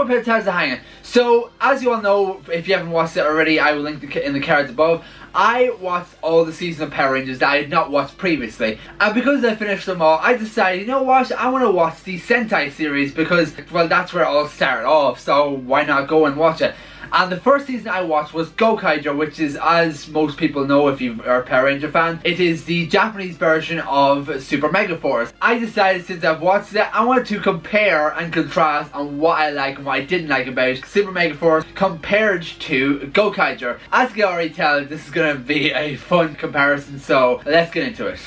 what Pet Taz are hanging. So, as you all know, if you haven't watched it already, I will link in the cards above. I watched all the seasons of Power Rangers that I had not watched previously. And because I finished them all, I decided, you know what, I want to watch the Sentai series because, well, that's where it all started off. So, why not go and watch it? And the first season I watched was Gokaiger, which is, as most people know if you are a Power Ranger fan, it is the Japanese version of Super Megaforce. I decided, since I've watched it, I wanted to compare and contrast on what I like and what I didn't like about Super Megaforce compared to Gokaiger. As you can already tell, this is going to be a fun comparison, so let's get into it.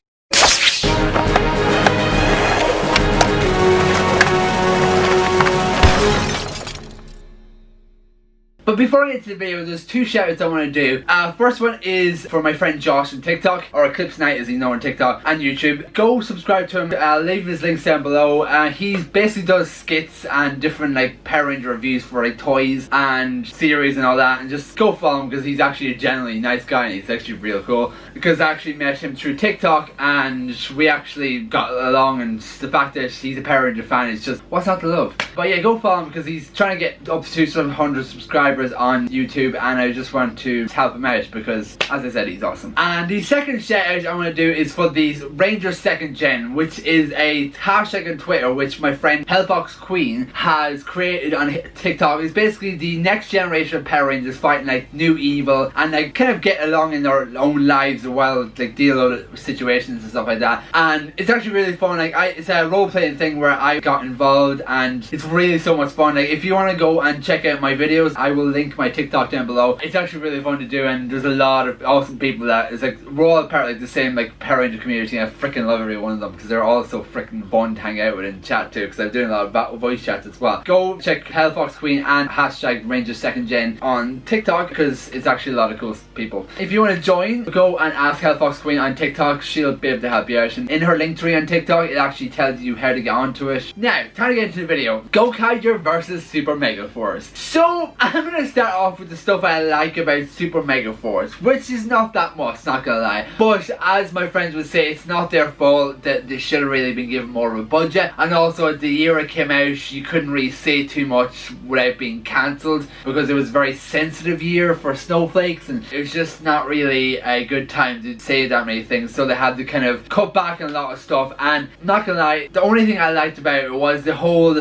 But before I get to the video, there's two shoutouts I want to do. First one is for my friend Josh on TikTok, or Eclipse Knight as you know on TikTok and YouTube. Go subscribe to him, leave his links down below. He basically does skits and different like Power Ranger reviews for like toys and series and all that, and just go follow him because he's actually a genuinely nice guy and he's actually real cool. Because I actually met him through TikTok and we actually got along, and the fact that he's a Power Ranger fan is just, what's not to love? But yeah, go follow him because he's trying to get up to 700 subscribers on YouTube, and I just want to help him out because, as I said, he's awesome. And the second shout out I want to do is for the Ranger 2nd Gen, which is a hashtag on Twitter which my friend Hellfox Queen has created on TikTok. It's basically the next generation of Power Rangers fighting like new evil and like kind of get along in their own lives as well, like deal with situations and stuff like that. And it's actually really fun. Like it's a role playing thing where I got involved, and it's really so much fun. Like if you want to go and check out my videos, I will link my TikTok down below. It's actually really fun to do, and there's a lot of awesome people that it's like we're all part of like the same like Power Ranger community, and I freaking love every one of them because they're all so freaking fun to hang out with and chat to, because I'm doing a lot of voice chats as well. Go check Hellfox Queen and hashtag Ranger 2nd Gen on TikTok because it's actually a lot of cool people. If you want to join, go and ask Hellfox Queen on TikTok. She'll be able to help you out, and in her link tree on TikTok it actually tells you how to get onto it. Now, time to get into the video. Gokaiger versus Super Megaforce. So I'm gonna start off with the stuff I like about Super Megaforce, which is not that much, not gonna lie. But as my friends would say, it's not their fault that they should have really been given more of a budget. And also, the year it came out, you couldn't really say too much without being cancelled because it was a very sensitive year for snowflakes, and it was just not really a good time to say that many things. So they had to kind of cut back on a lot of stuff. And not gonna lie, the only thing I liked about it was the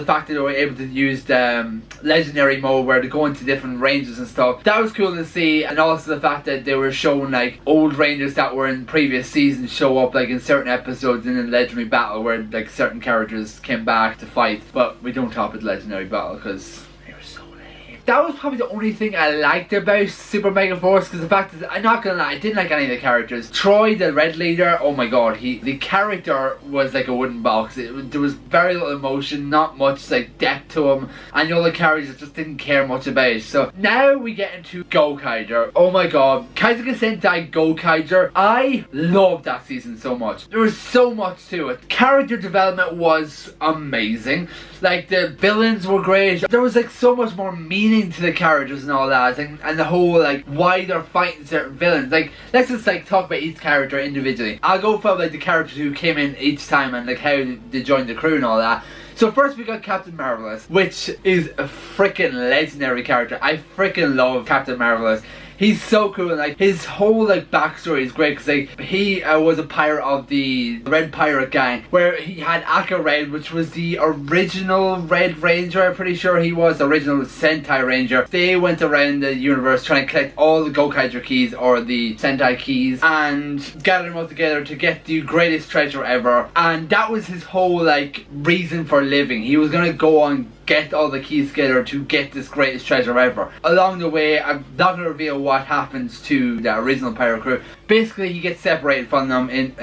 fact that they were able to use the legendary mode where they go into different ranges and stuff. That was cool to see, and also the fact that they were showing like old rangers that were in previous seasons show up like in certain episodes in the legendary battle where like certain characters came back to fight. But we don't talk about legendary battle because that was probably the only thing I liked about Super Megaforce, because the fact is, I'm not gonna lie, I didn't like any of the characters. Troy, the red leader, oh my god, the character was like a wooden box. There was very little emotion, not much like depth to him, and the other characters just didn't care much about it. So now we get into Gokaiger. Oh my god, Kaizuga Sentai Gokaiger. I loved that season so much. There was so much to it. Character development was amazing. Like the villains were great. There was like so much more meaning to the characters and all that, and the whole like why they're fighting certain villains. Like let's just like talk about each character individually. I'll go for like the characters who came in each time and like how they joined the crew and all that. So first we got Captain Marvelous, which is a freaking legendary character. I freaking love Captain Marvelous. He's so cool, and like his whole like backstory is great because like he was a pirate of the Red Pirate Gang, where he had Aka Red, which was the original Red Ranger. I'm pretty sure he was the original Sentai Ranger. They went around the universe trying to collect all the Gokaiger keys, or the Sentai keys, and gather them all together to get the greatest treasure ever. And that was his whole like reason for living. He was gonna go on get all the keys together to get this greatest treasure ever. Along the way, I'm not going to reveal what happens to the original pirate crew. Basically, he gets separated from them and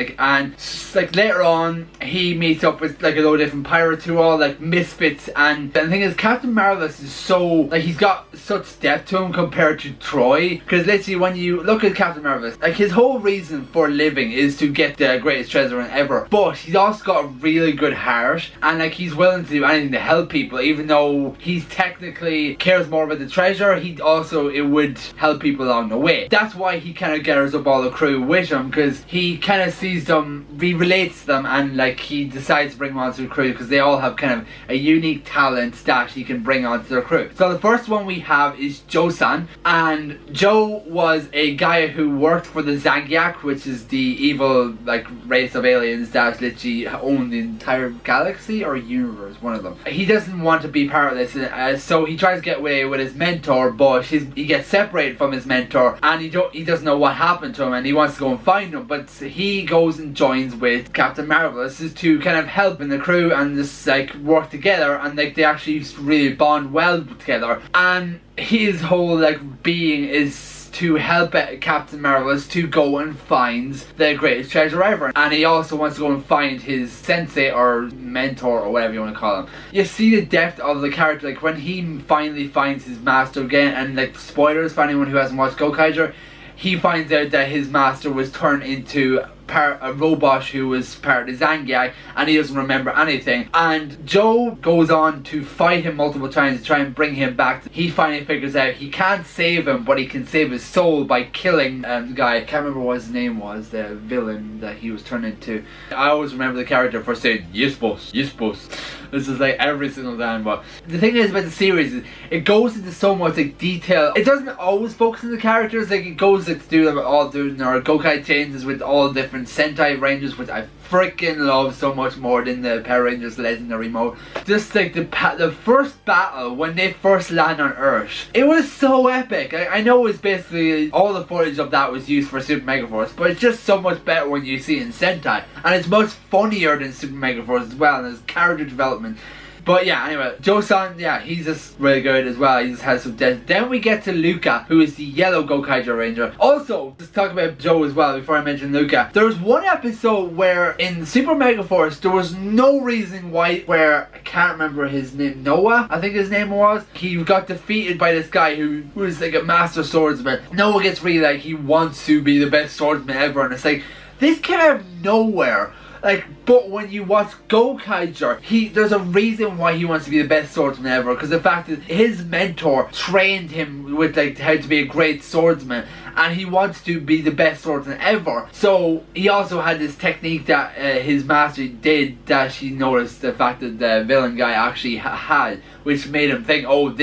later on, he meets up with like a load of different pirates who are all like misfits. And the thing is, Captain Marvelous is so like he's got such depth to him compared to Troy. Because literally, when you look at Captain Marvelous, like his whole reason for living is to get the greatest treasure ever. But he's also got a really good heart, and like he's willing to do anything to help people, even even though he's technically cares more about the treasure, it would help people along the way. That's why he kind of gathers up all the crew with him, because he kind of sees them, he relates to them, and like he decides to bring them onto the crew because they all have kind of a unique talent that he can bring onto their crew. So the first one we have is Joe-san, and Joe was a guy who worked for the Zangiak, which is the evil like race of aliens that literally own the entire galaxy or universe, one of them. He doesn't want to be part of this, so he tries to get away with his mentor, but he gets separated from his mentor, and he doesn't know what happened to him, and he wants to go and find him. But he goes and joins with Captain Marvel. This is to kind of help in the crew and just like work together, and like they actually really bond well together. And his whole like being is to help Captain Marvelous to go and find the greatest treasure ever, and he also wants to go and find his sensei or mentor or whatever you want to call him. You see the depth of the character, like when he finally finds his master again, and like spoilers for anyone who hasn't watched Gokaiger, he finds out that his master was turned into a robot who was part of the Zangiak, and he doesn't remember anything. And Joe goes on to fight him multiple times to try and bring him back. He finally figures out he can't save him, but he can save his soul by killing the guy. I can't remember what his name was, the villain that he was turned into. I always remember the character for saying, "Yes boss, yes boss." This is like every single time. But the thing is about the series is it goes into so much like detail. It doesn't always focus on the characters, like it goes like, to do them all doing our Gokai changes with all different Sentai ranges, which I freaking love so much more than the Power Rangers Legendary mode. Just like the first battle when they first land on Earth, it was so epic. I know it's basically all the footage of that was used for Super Megaforce, but it's just so much better when you see it in Sentai, and it's much funnier than Super Megaforce as well, and there's character development. But yeah, anyway, Joe-san, yeah, he's just really good as well. He just has some depth. Then we get to Luca, who is the yellow Gokaiger Ranger. Also, just talk about Joe as well before I mention Luca. There was one episode where in Super Megaforce, there was no reason why, where I can't remember his name, Noah, I think his name was. He got defeated by this guy who was like a master swordsman. Noah gets really like, he wants to be the best swordsman ever, and it's like, this came out of nowhere. Like, but when you watch Gokaiger, there's a reason why he wants to be the best swordsman ever, because the fact that his mentor trained him with like how to be a great swordsman, and he wants to be the best swordsman ever. So he also had this technique that his master did, that he noticed the fact that the villain guy actually had, which made him think, oh,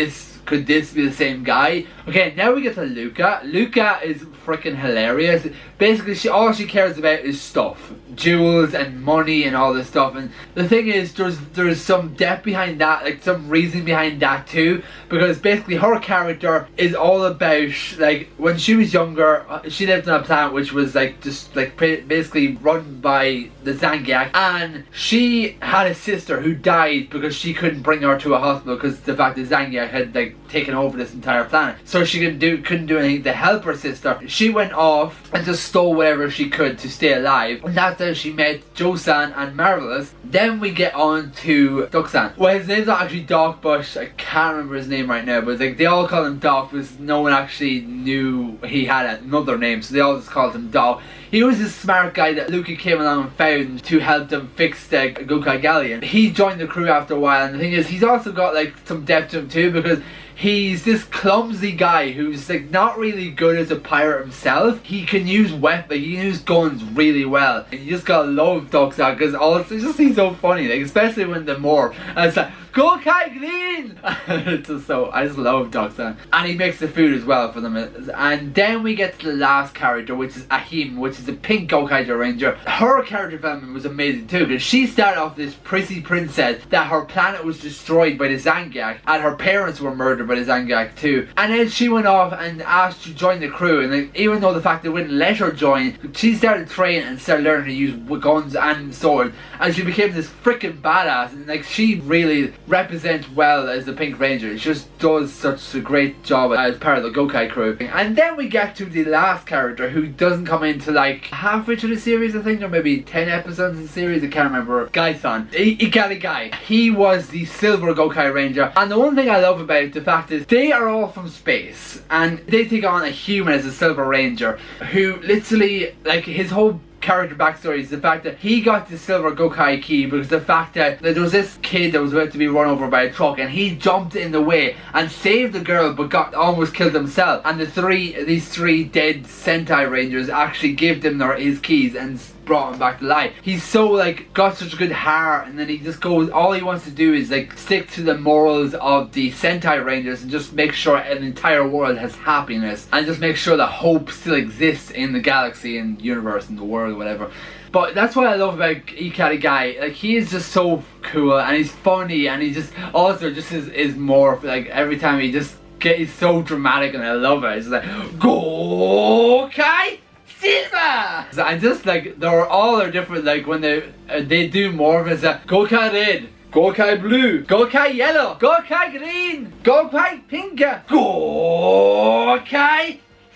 could this be the same guy? Okay, now we get to Luca. Luca is freaking hilarious. Basically, all she cares about is stuff. Jewels and money and all this stuff. And the thing is, there's some depth behind that, like some reason behind that too. Because basically her character is all about, like, when she was younger, she lived on a planet which was like, just like basically run by the Zangiak. And she had a sister who died because she couldn't bring her to a hospital because the fact that Zangiak had like taken over this entire planet. So she couldn't do anything to help her sister. She went off and just stole whatever she could to stay alive. And that's how she met Joe-san and Marvelous. Then we get on to Duck-san. Well, his name's not actually Doc, but I can't remember his name right now. But like they all call him Doc because no one actually knew he had another name, so they all just called him Doc. He was this smart guy that Luca came along and found to help them fix the Gokaiger. He joined the crew after a while, and the thing is, he's also got like some depth to him too, because he's this clumsy guy who's like not really good as a pirate himself. He can use weapons, he can use guns really well, and you just gotta love Duck-san because he's so funny, like especially when they morph, and it's like Gokai Green. It's just so, I just love Duck-san, and he makes the food as well for them. And then we get to the last character, which is Ahim, which is a pink Gokaiger Ranger. Her character development was amazing too, because she started off this prissy princess that her planet was destroyed by the Zangiak, and her parents were murdered by the Zangiak too. And then she went off and asked to join the crew, and like, even though the fact they wouldn't let her join, she started training and started learning to use guns and swords, and she became this freaking badass. And like, she really represents well as the Pink Ranger. She just does such a great job as part of the Gokai crew. And then we get to the last character, who doesn't come into like halfway through the series, I think, or maybe 10 episodes in the series, I can't remember. Gai-san, Ikari Gai. He was the silver Gokai Ranger, and the one thing I love about the fact is they are all from space, and they take on a human as a silver ranger, who literally, like, his whole character backstory is the fact that he got the silver Gokai key because the fact that there was this kid that was about to be run over by a truck, and he jumped in the way and saved the girl but got almost killed himself, and these three dead Sentai Rangers actually gave him his keys and brought him back to life. He's so like got such a good heart, and then he just goes, all he wants to do is like stick to the morals of the Sentai Rangers and just make sure an entire world has happiness and just make sure that hope still exists in the galaxy and universe and the world, whatever. But that's what I love about Ikari Guy. Like, he is just so cool and he's funny, and he just also just is more like every time he just he's so dramatic, and I love it. It's like Gokai Silver! I just like, they're all are different. Like when they do more of it, it's like Gokai Red, Gokai Blue, Gokai Yellow, Gokai Green, Gokai Pink, Gokai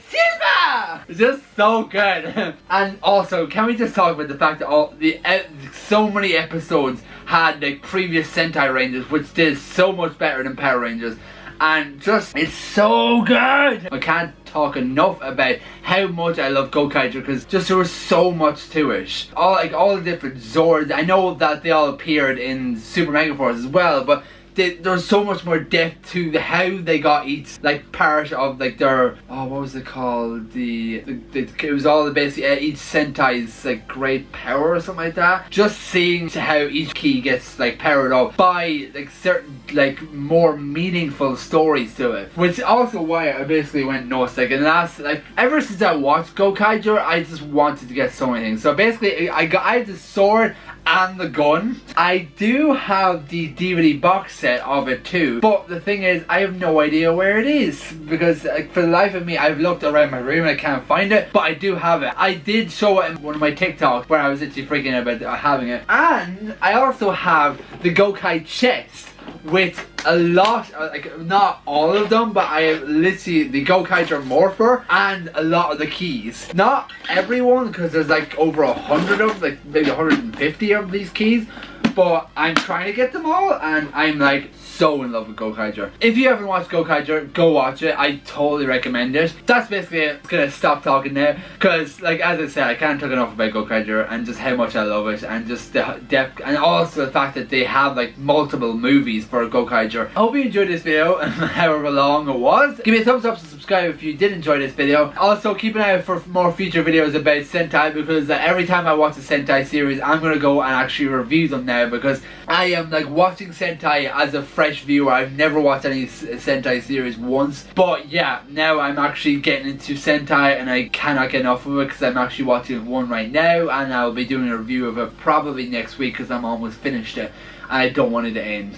Silver! It's just so good. And also, can we just talk about the fact that so many episodes had like previous Sentai Rangers, which did so much better than Power Rangers. And just, it's so good! I can't talk enough about how much I love Gokaiger, because just there was so much to it. All the different Zords, I know that they all appeared in Super Megaforce as well, but there's so much more depth to how they got each like part of like their what was it called, it was all basically each Sentai's like great power or something like that. Just seeing how each key gets like powered up by like certain like more meaningful stories to it, which also why I basically went nuts. Like in the last, like ever since I watched Gokaiger, I just wanted to get so many things. So basically I had the sword and the gun. I do have the DVD box set of it too, but the thing is I have no idea where it is, because like, for the life of me I've looked around my room and I can't find it, but I do have it. I did show it in one of my TikToks where I was actually freaking out about having it. And I also have the Gokai chest with a lot, like not all of them, but I have literally the Gokaiger Morpher and a lot of the keys. Not everyone, because there's like over 100 of them, like maybe 150 of these keys, but I'm trying to get them all, and I'm like so in love with Gokaiger. If you haven't watched Gokaiger, go watch it. I totally recommend it. That's basically it. I'm gonna stop talking now, because like as I said, I can't talk enough about Gokaiger and just how much I love it, and just the depth, and also the fact that they have like multiple movies for Gokaiger. I hope you enjoyed this video, however long it was. Give me a thumbs up to subscribe if you did enjoy this video. Also keep an eye out for more future videos about Sentai, because every time I watch a Sentai series I'm gonna go and actually review them now, because I am like watching Sentai as a fresh viewer. I've never watched any Sentai series once, but yeah, now I'm actually getting into Sentai and I cannot get enough of it, because I'm actually watching one right now, and I'll be doing a review of it probably next week, because I'm almost finished it. I don't want it to end.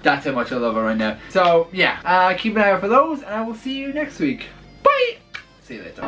That's how much I love it right now. So yeah, keep an eye out for those, and I will see you next week. Bye! See you later.